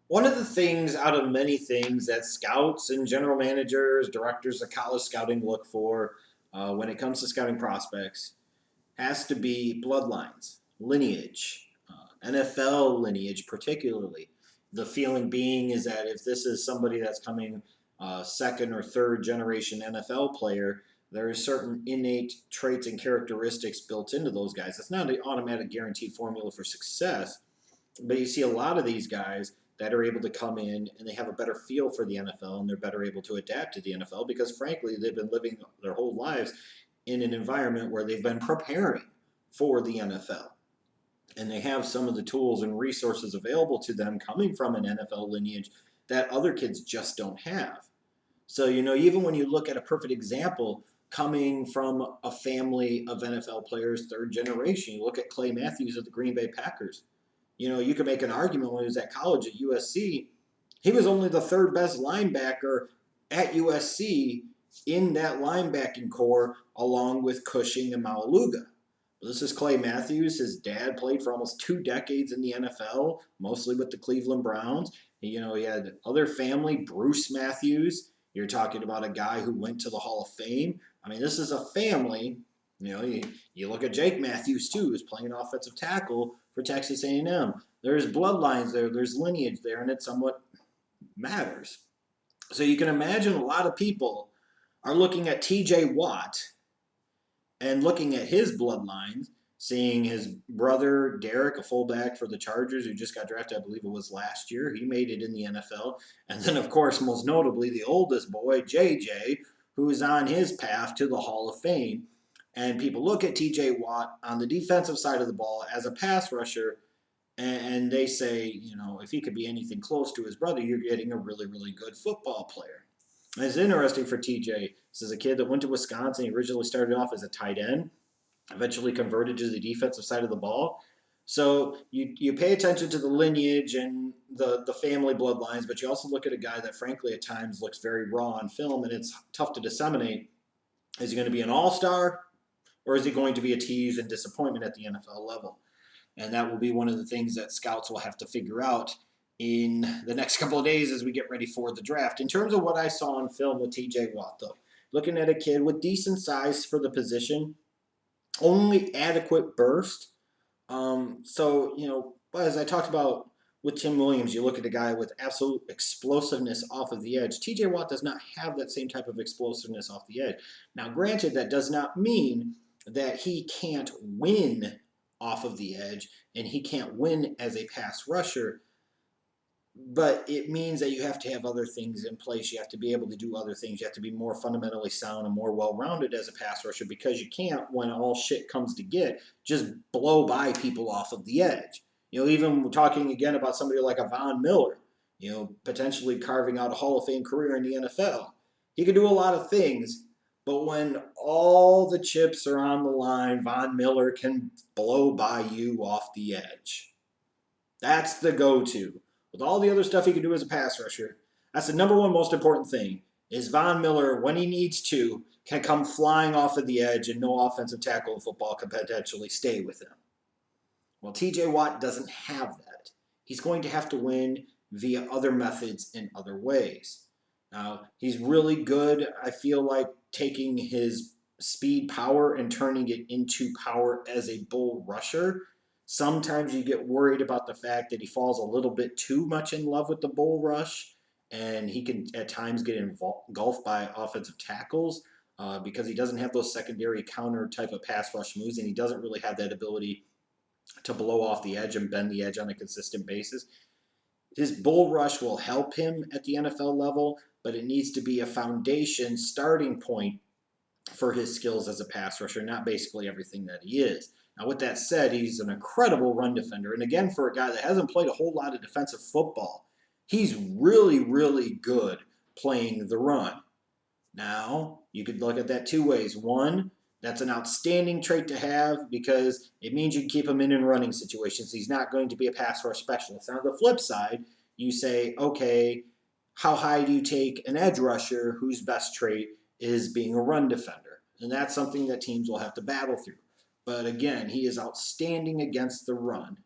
One of the things out of many things that scouts and general managers, directors of college scouting look for when it comes to scouting prospects has to be bloodlines, lineage, NFL lineage, particularly. The feeling being is that if this is somebody that's coming second or third generation NFL player, there are certain innate traits and characteristics built into those guys. It's not an automatic guaranteed formula for success, but you see a lot of these guys that are able to come in and they have a better feel for the NFL and they're better able to adapt to the NFL because, frankly, they've been living their whole lives in an environment where they've been preparing for the NFL. And they have some of the tools and resources available to them coming from an NFL lineage that other kids just don't have. So, even when you look at a perfect example coming from a family of NFL players, third generation, you look at Clay Matthews of the Green Bay Packers. You could make an argument when he was at college at USC, he was only the third best linebacker at USC in that linebacking core, along with Cushing and Malaluga. This is Clay Matthews. His dad played for almost 2 decades in the NFL, mostly with the Cleveland Browns. He had other family, Bruce Matthews. You're talking about a guy who went to the Hall of Fame. I mean, this is a family. You look at Jake Matthews too, who's playing offensive tackle for Texas A&M. There's bloodlines there. There's lineage there, and it somewhat matters. So you can imagine a lot of people are looking at T.J. Watt and looking at his bloodlines, seeing his brother Derek, a fullback for the Chargers, who just got drafted, I believe it was last year. He made it in the NFL. And then, of course, most notably, the oldest boy, JJ, who is on his path to the Hall of Fame. And people look at TJ Watt on the defensive side of the ball as a pass rusher, and they say, if he could be anything close to his brother, you're getting a really, really good football player. And it's interesting for TJ. This is a kid that went to Wisconsin. He originally started off as a tight end, eventually converted to the defensive side of the ball. So you pay attention to the lineage and the family bloodlines, but you also look at a guy that, frankly, at times looks very raw on film, and it's tough to disseminate. Is he going to be an all-star, or is he going to be a tease and disappointment at the NFL level? And that will be one of the things that scouts will have to figure out in the next couple of days as we get ready for the draft. In terms of what I saw on film with TJ Watt, though, looking at a kid with decent size for the position, only adequate burst. As I talked about with Tim Williams, you look at a guy with absolute explosiveness off of the edge. TJ Watt does not have that same type of explosiveness off the edge. Now, granted, that does not mean that he can't win off of the edge and he can't win as a pass rusher, but it means that you have to have other things in place. You have to be able to do other things. You have to be more fundamentally sound and more well-rounded as a pass rusher, because you can't, when all shit comes to get, just blow by people off of the edge. Even talking again about somebody like a Von Miller, potentially carving out a Hall of Fame career in the NFL. He could do a lot of things, but when all the chips are on the line, Von Miller can blow by you off the edge. That's the go-to. With all the other stuff he can do as a pass rusher, that's the number one most important thing, is Von Miller, when he needs to, can come flying off of the edge and no offensive tackle in football can potentially stay with him. Well, TJ Watt doesn't have that. He's going to have to win via other methods in other ways. Now, he's really good, I feel like, taking his speed power and turning it into power as a bull rusher. Sometimes you get worried about the fact that he falls a little bit too much in love with the bull rush, and he can at times get engulfed by offensive tackles because he doesn't have those secondary counter type of pass rush moves, and he doesn't really have that ability to blow off the edge and bend the edge on a consistent basis. His bull rush will help him at the NFL level, but it needs to be a foundation starting point for his skills as a pass rusher, not basically everything that he is. Now, with that said, he's an incredible run defender. And again, for a guy that hasn't played a whole lot of defensive football, he's really, really good playing the run. Now, you could look at that two ways. One, that's an outstanding trait to have because it means you can keep him in running situations. He's not going to be a pass rush specialist. Now, on the flip side, you say, okay, how high do you take an edge rusher whose best trait is being a run defender? And that's something that teams will have to battle through. But again, he is outstanding against the run.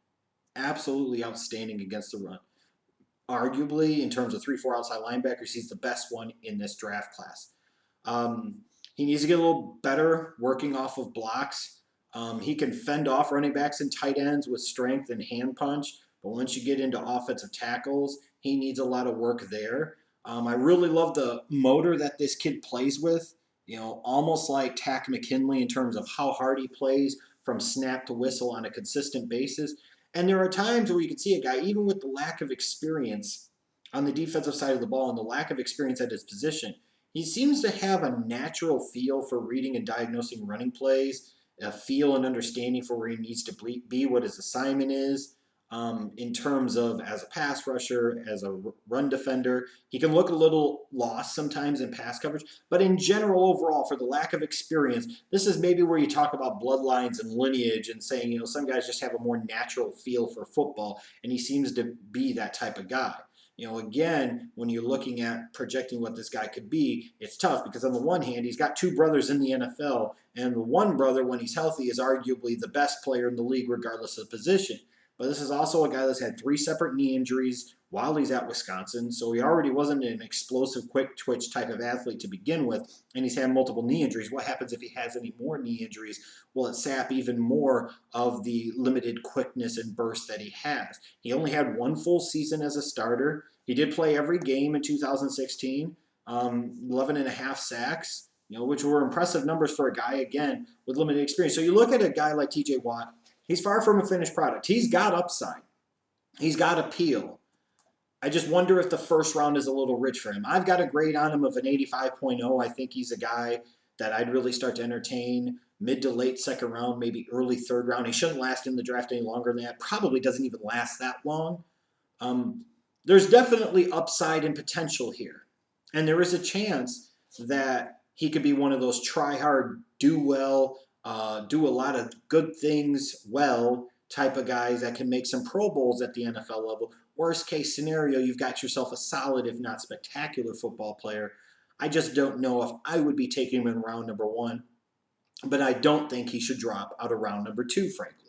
Absolutely outstanding against the run. arguably, in terms of 3-4 outside linebackers, he's the best one in this draft class. Um, he needs to get a little better working off of blocks. He can fend off running backs and tight ends with strength and hand punch, but once you get into offensive tackles, he needs a lot of work there. I really love the motor that this kid plays with. Almost like Tack McKinley in terms of how hard he plays from snap to whistle on a consistent basis. And there are times where you can see a guy, even with the lack of experience on the defensive side of the ball and the lack of experience at his position, he seems to have a natural feel for reading and diagnosing running plays, a feel and understanding for where he needs to be, what his assignment is. In terms of as a pass rusher, as a run defender, he can look a little lost sometimes in pass coverage, but in general, overall, for the lack of experience, this is maybe where you talk about bloodlines and lineage and saying, some guys just have a more natural feel for football, and he seems to be that type of guy. Again, when you're looking at projecting what this guy could be, it's tough because on the one hand, he's got two brothers in the NFL, and the one brother, when he's healthy, is arguably the best player in the league regardless of position. But this is also a guy that's had 3 separate knee injuries while he's at Wisconsin, so he already wasn't an explosive, quick twitch type of athlete to begin with, and he's had multiple knee injuries. What happens if he has any more knee injuries? Will it sap even more of the limited quickness and burst that he has? He only had 1 full season as a starter. He did play every game in 2016, 11 and a half sacks, which were impressive numbers for a guy, again, with limited experience. So you look at a guy like TJ Watt, he's far from a finished product. He's got upside. He's got appeal. I just wonder if the first round is a little rich for him. I've got a grade on him of an 85.0. I think he's a guy that I'd really start to entertain mid to late second round, maybe early third round. He shouldn't last in the draft any longer than that. Probably doesn't even last that long. There's definitely upside and potential here. And there is a chance that he could be one of those try hard, do well, do a lot of good things well type of guys that can make some Pro Bowls at the NFL level. Worst case scenario, you've got yourself a solid, if not spectacular, football player. I just don't know if I would be taking him in round number 1, but I don't think he should drop out of round number 2, frankly.